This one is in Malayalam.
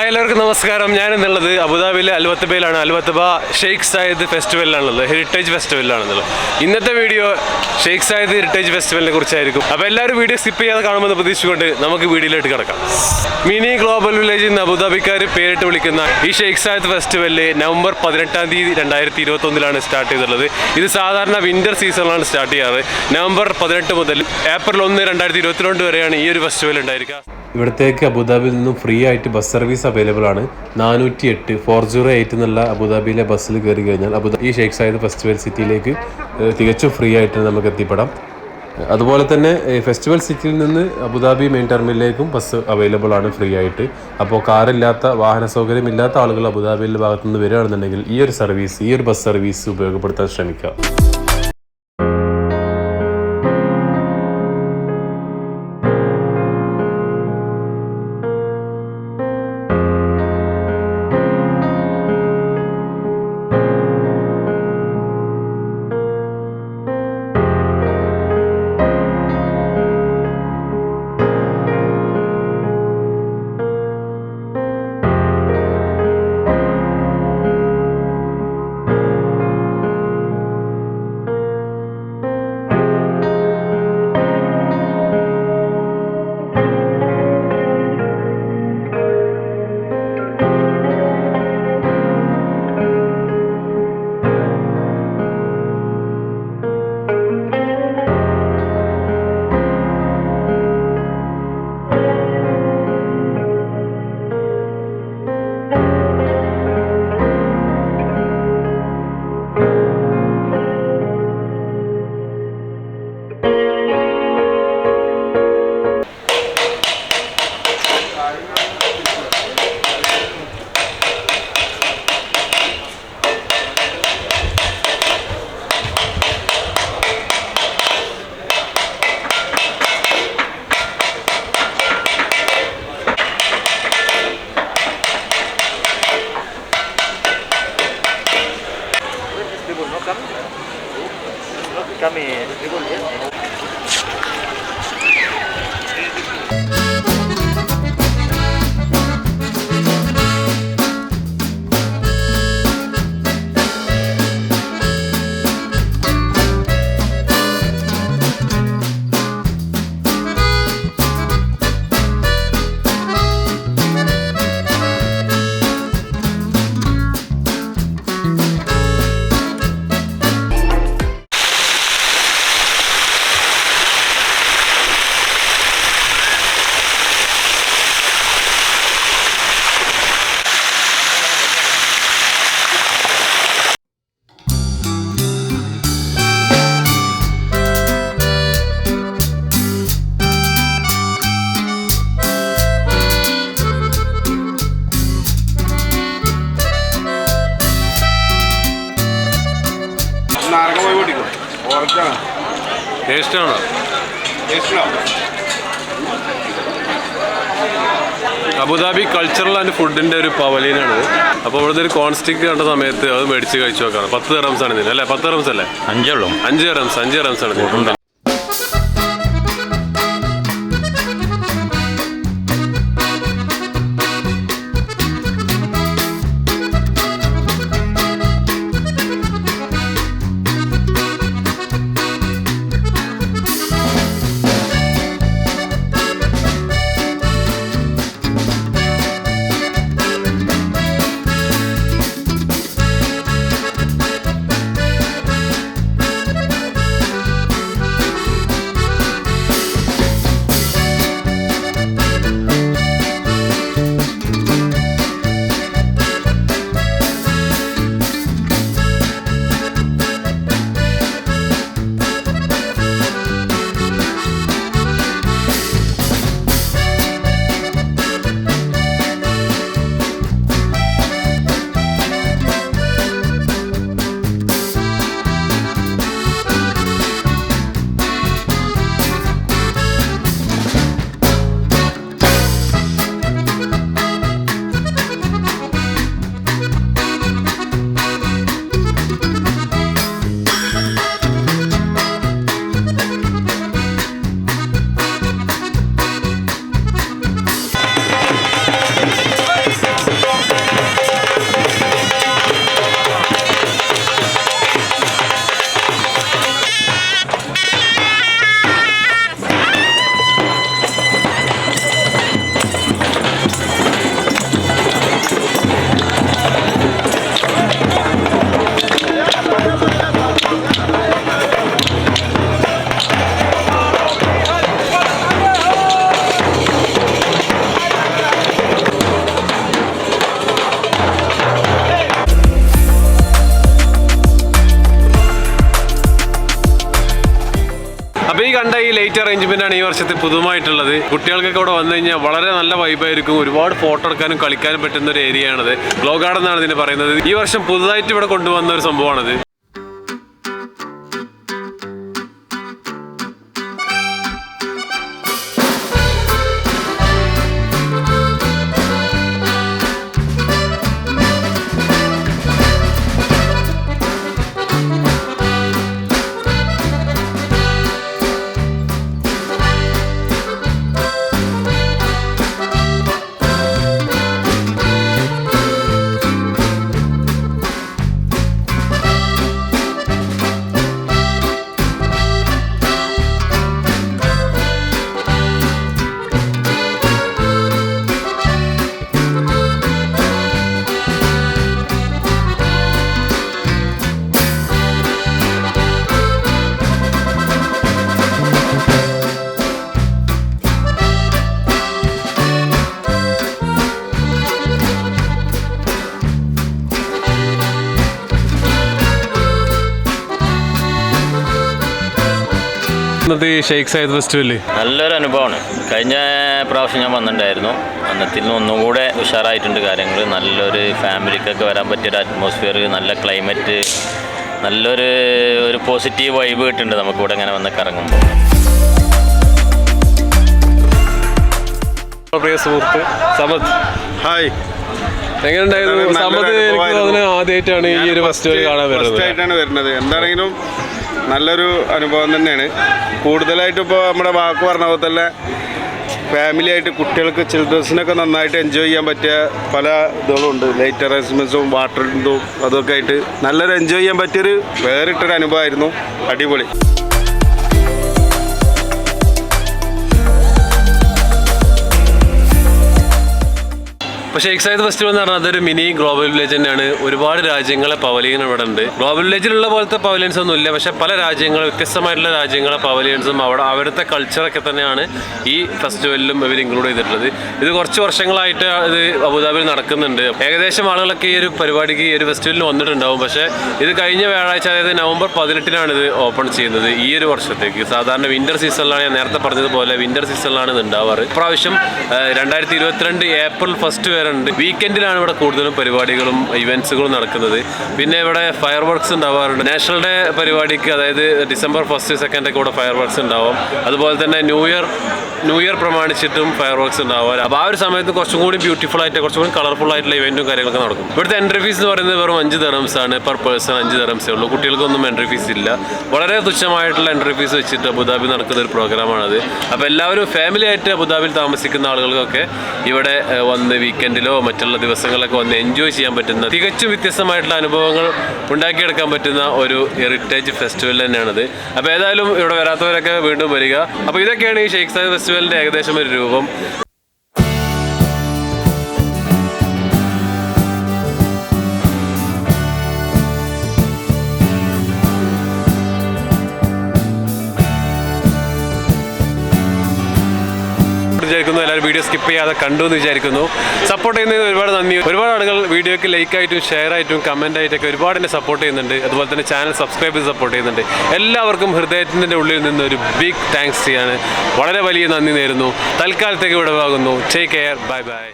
എല്ലാവർക്കും നമസ്കാരം. ഞാനെന്നുള്ളത് അബുദാബിയിലെ അൽവത്തബയിലാണ്. അൽവത്തബ ഷെയ്ഖ് സായിദ് ഫെസ്റ്റിവലിലാണുള്ളത്, ഹെറിറ്റേജ് ഫെസ്റ്റിവലിലാണെന്നുള്ളത്. ഇന്നത്തെ വീഡിയോ ഷെയ്ഖ് സായിദ് ഹെറിറ്റേജ് ഫെസ്റ്റിവലിനെ കുറിച്ചായിരിക്കും. അപ്പോൾ എല്ലാവരും വീഡിയോ സ്കിപ്പ് ചെയ്യാതെ കാണുമെന്ന് പ്രതീക്ഷിച്ചുകൊണ്ട് നമുക്ക് വീഡിയോയിലേക്ക് കിടക്കാം. മിനി ഗ്ലോബൽ വില്ലേജ് എന്ന് അബുദാബിക്കാർ പേരിട്ട് വിളിക്കുന്ന ഈ ഷെയ്ഖ് സായിദ് ഫെസ്റ്റിവലിൽ നവംബർ 18 തീയതി 2021 സ്റ്റാർട്ട് ചെയ്തിട്ടുള്ളത്. ഇത് സാധാരണ വിന്റർ സീസണിലാണ് സ്റ്റാർട്ട് ചെയ്യാറ്. നവംബർ 18 മുതൽ ഏപ്രിൽ 1, 2022 വരെയാണ് ഈ ഒരു ഫെസ്റ്റിവൽ ഉണ്ടായിരിക്കുക. ഇവിടത്തേക്ക് അബുദാബിയിൽ നിന്നും ഫ്രീ ആയിട്ട് ബസ് സർവീസ് അവൈലബിൾ ആണ്. 408 408 എന്നുള്ള അബുദാബിയിലെ ബസ്സിൽ കയറി കഴിഞ്ഞാൽ ഈ ഷെയ്ഖ് സായിദ് ഫെസ്റ്റിവൽ സിറ്റിയിലേക്ക് തികച്ചും ഫ്രീ ആയിട്ട് നമുക്ക് എത്തിപ്പെടാം. അതുപോലെ തന്നെ ഫെസ്റ്റിവൽ സിറ്റിയിൽ നിന്ന് അബുദാബി മെയിൻ ടെർമിനലിലേക്കും ബസ് അവൈലബിൾ ആണ് ഫ്രീ ആയിട്ട്. അപ്പോൾ കാറില്ലാത്ത, വാഹന സൗകര്യമില്ലാത്ത ആളുകൾ അബുദാബിയിലെ ഭാഗത്തു നിന്ന് വരികയാണെന്നുണ്ടെങ്കിൽ ഈ ഒരു ബസ് സർവീസ് ഉപയോഗപ്പെടുത്താൻ ശ്രമിക്കുക. Kami ടേസ്റ്റാണോ? അബുദാബി കൾച്ചറൽ ആൻഡ് ഫുഡിൻ്റെ ഒരു പവലിയനാണിത്. അപ്പോൾ ഇവിടുത്തെ ഒരു കോൺസ്റ്റിക് കണ്ട സമയത്ത് അത് മേടിച്ച് കഴിച്ചു നോക്കാം. 10 dirhams ആണ് ഇതിന്, അല്ലേ? 10 dirhams അല്ലേ? 5 dirhams ആണ് ഇതിന്. ലൈറ്റ് അറേഞ്ച്മെന്റ് ആണ് ഈ വർഷത്തെ പുതുമായിട്ടുള്ളത്. കുട്ടികൾക്കൊക്കെ ഇവിടെ വന്നു കഴിഞ്ഞാൽ വളരെ നല്ല വൈബായിരിക്കും. ഒരുപാട് ഫോട്ടോ എടുക്കാനും കളിക്കാനും പറ്റുന്ന ഒരു ഏരിയ ആണത്. ഗ്ലോ ഗാർഡൻ എന്നാണ് ഇതിന് പറയുന്നത്. ഈ വർഷം പുതുതായിട്ട് ഇവിടെ കൊണ്ടുവന്ന ഒരു സംഭവമാണത്. ഷെയ്ഖ് സയ്യിദ് ഫെസ്റ്റിവല് നല്ലൊരു അനുഭവമാണ്. കഴിഞ്ഞ പ്രാവശ്യം ഞാൻ വന്നിട്ടുണ്ടായിരുന്നു. അന്നത്തിൽ നിന്ന് ഒന്നും കൂടെ ഉഷാറായിട്ടുണ്ട് കാര്യങ്ങൾ. നല്ലൊരു ഫാമിലിക്കൊക്കെ വരാൻ പറ്റിയൊരു അറ്റ്മോസ്ഫിയർ, നല്ല ക്ലൈമറ്റ്, നല്ലൊരു പോസിറ്റീവ് വൈബ് കിട്ടുന്നുണ്ട് നമുക്കിവിടെ ഇങ്ങനെ വന്ന് കറങ്ങുമ്പോൾ. പ്രിയ സുഹൃത്ത് സമദ്, ഹായ്. എങ്ങനെയുണ്ടായിരുന്നു സമദ്? എനിക്ക് തോന്നുന്നു ആദ്യമായിട്ടാണ് ഈ ഒരു ഫെസ്റ്റിവൽ കാണാൻ വരുന്നത്. എന്താണെങ്കിലും നല്ലൊരു അനുഭവം തന്നെയാണ്. കൂടുതലായിട്ട് ഇപ്പോൾ നമ്മുടെ വാക്ക് പറഞ്ഞ പോലെ തന്നെ ഫാമിലിയായിട്ട് കുട്ടികൾക്ക് ചിൽഡ്രൻസിനൊക്കെ നന്നായിട്ട് എൻജോയ് ചെയ്യാൻ പറ്റിയ പല ഇതുകളുണ്ട്. ലൈറ്റ് അറേഞ്ച്മെൻറ്റ്സും വാട്ടർ ഇതും അതൊക്കെ ആയിട്ട് നല്ലൊരു എൻജോയ് ചെയ്യാൻ പറ്റിയൊരു വേറിട്ടൊരു അനുഭവമായിരുന്നു. അടിപൊളി. ഇപ്പോൾ ഷെയ്ഖ് സയ്യിദ് ഫെസ്റ്റിവൽ എന്ന് പറഞ്ഞാൽ അതൊരു മിനി ഗ്ലോബൽ വില്ലേജ് തന്നെയാണ്. ഒരുപാട് രാജ്യങ്ങളെ പവലിയൻ ഇവിടെ ഉണ്ട്. ഗ്ലോബൽ വില്ലേജിലുള്ള പോലത്തെ പവലിയൻസ് ഒന്നും ഇല്ല, പക്ഷേ പല രാജ്യങ്ങൾ, വ്യത്യസ്തമായിട്ടുള്ള രാജ്യങ്ങളെ പവലിയൻസും അവിടുത്തെ കൾച്ചറൊക്കെ തന്നെയാണ് ഈ ഫെസ്റ്റിവലിലും ഇവർ ഇൻക്ലൂഡ് ചെയ്തിട്ടുള്ളത്. ഇത് കുറച്ച് വർഷങ്ങളായിട്ട് ഇത് അബുദാബിയിൽ നടക്കുന്നുണ്ട്. ഏകദേശം ആളുകളൊക്കെ ഈ ഒരു പരിപാടിക്ക്, ഈ ഒരു ഫെസ്റ്റിവലിന് വന്നിട്ടുണ്ടാവും. പക്ഷേ ഇത് കഴിഞ്ഞ വ്യാഴാഴ്ച, അതായത് നവംബർ 18-നാണ് ഇത് ഓപ്പൺ ചെയ്യുന്നത് ഈ ഒരു വർഷത്തേക്ക്. സാധാരണ വിന്റർ സീസണിലാണ്, ഞാൻ നേരത്തെ പറഞ്ഞതുപോലെ വിന്റർ സീസണിലാണ് ഇത് ഉണ്ടാവാറ്. ഇപ്രാവശ്യം 2022 ഏപ്രിൽ 1 വരെ ഉണ്ട്. വീക്കെൻഡിലാണ് ഇവിടെ കൂടുതലും പരിപാടികളും ഇവൻറ്റ്സുകളും നടക്കുന്നത്. പിന്നെ ഇവിടെ ഫയർ വർക്ക്സ് ഉണ്ടാവാറുണ്ട്. നാഷണൽ ഡേ പരിപാടിക്ക്, അതായത് ഡിസംബർ 1, 2 ഒക്കെ ഇവിടെ ഫയർ വർക്ക്സ് ഉണ്ടാവും. അതുപോലെ തന്നെ ന്യൂ ഇയർ പ്രമാണിച്ചിട്ടും ഫയർ വർക്ക്സ് ഉണ്ടാവും. അപ്പോൾ ആ ഒരു സമയത്ത് കുറച്ചും കൂടി ബ്യൂട്ടിഫുൾ ആയിട്ട്, കുറച്ചും കൂടി കളർഫുൾ ആയിട്ടുള്ള ഇവൻറ്റും കാര്യങ്ങളൊക്കെ നടക്കും. ഇവിടുത്തെ എൻട്രി ഫീസ് എന്ന് പറയുന്നത് വെറും 5 ദിർഹംസ് ആണ്. പെർ പേഴ്സൺ 5 ദിർഹംസേ ഉള്ളൂ. കുട്ടികൾക്കൊന്നും എൻട്രി ഫീസ് ഇല്ല. വളരെ തുച്ഛമായിട്ടുള്ള എൻട്രി ഫീസ് വെച്ചിട്ട് അബുദാബി നടക്കുന്ന ഒരു പ്രോഗ്രാമാണത്. അപ്പോൾ എല്ലാവരും ഫാമിലി ആയിട്ട് അബുദാബിയിൽ താമസിക്കുന്ന ആളുകൾക്കൊക്കെ ഇവിടെ വന്ന് വീക്കെൻഡിലോ മറ്റുള്ള ദിവസങ്ങളിലൊക്കെ വന്ന് എൻജോയ് ചെയ്യാൻ പറ്റുന്ന, തികച്ചും വ്യത്യസ്തമായിട്ടുള്ള അനുഭവങ്ങൾ ഉണ്ടാക്കിയെടുക്കാൻ പറ്റുന്ന ഒരു ഹെറിറ്റേജ് ഫെസ്റ്റിവൽ തന്നെയാണത്. അപ്പോൾ ഏതായാലും ഇവിടെ വരാത്തവരൊക്കെ വീണ്ടും വരിക. അപ്പോൾ ഇതൊക്കെയാണ് ഈ ഷെയ്ഖ് സയ്യിദ് ഫെസ്റ്റിവലിൻ്റെ ഏകദേശം ഒരു രൂപം. എല്ലാവരും വീഡിയോ സ്കിപ്പ് ചെയ്യാതെ കണ്ടു എന്ന് വിചാരിക്കുന്നു. സപ്പോർട്ട് ചെയ്യുന്നതിന് ഒരുപാട് നന്ദി. ഒരുപാട് ആളുകൾ വീഡിയോയ്ക്ക് ലൈക്കായിട്ടും ഷെയർ ആയിട്ടും കമൻ്റ് ആയിട്ടൊക്കെ ഒരുപാട് എന്നെ സപ്പോർട്ട് ചെയ്യുന്നുണ്ട്. അതുപോലെ തന്നെ ചാനൽ സബ്സ്ക്രൈബ് ചെയ്ത് സപ്പോർട്ട് ചെയ്യുന്നുണ്ട്. എല്ലാവർക്കും ഹൃദയത്തിൻ്റെ ഉള്ളിൽ നിന്ന് ഒരു ബിഗ് താങ്ക്സ് ചെയ്യാണ്. വളരെ വലിയ നന്ദി നേരുന്നു. തൽക്കാലത്തേക്ക് വിടവാകുന്നു. Take care. Bye by.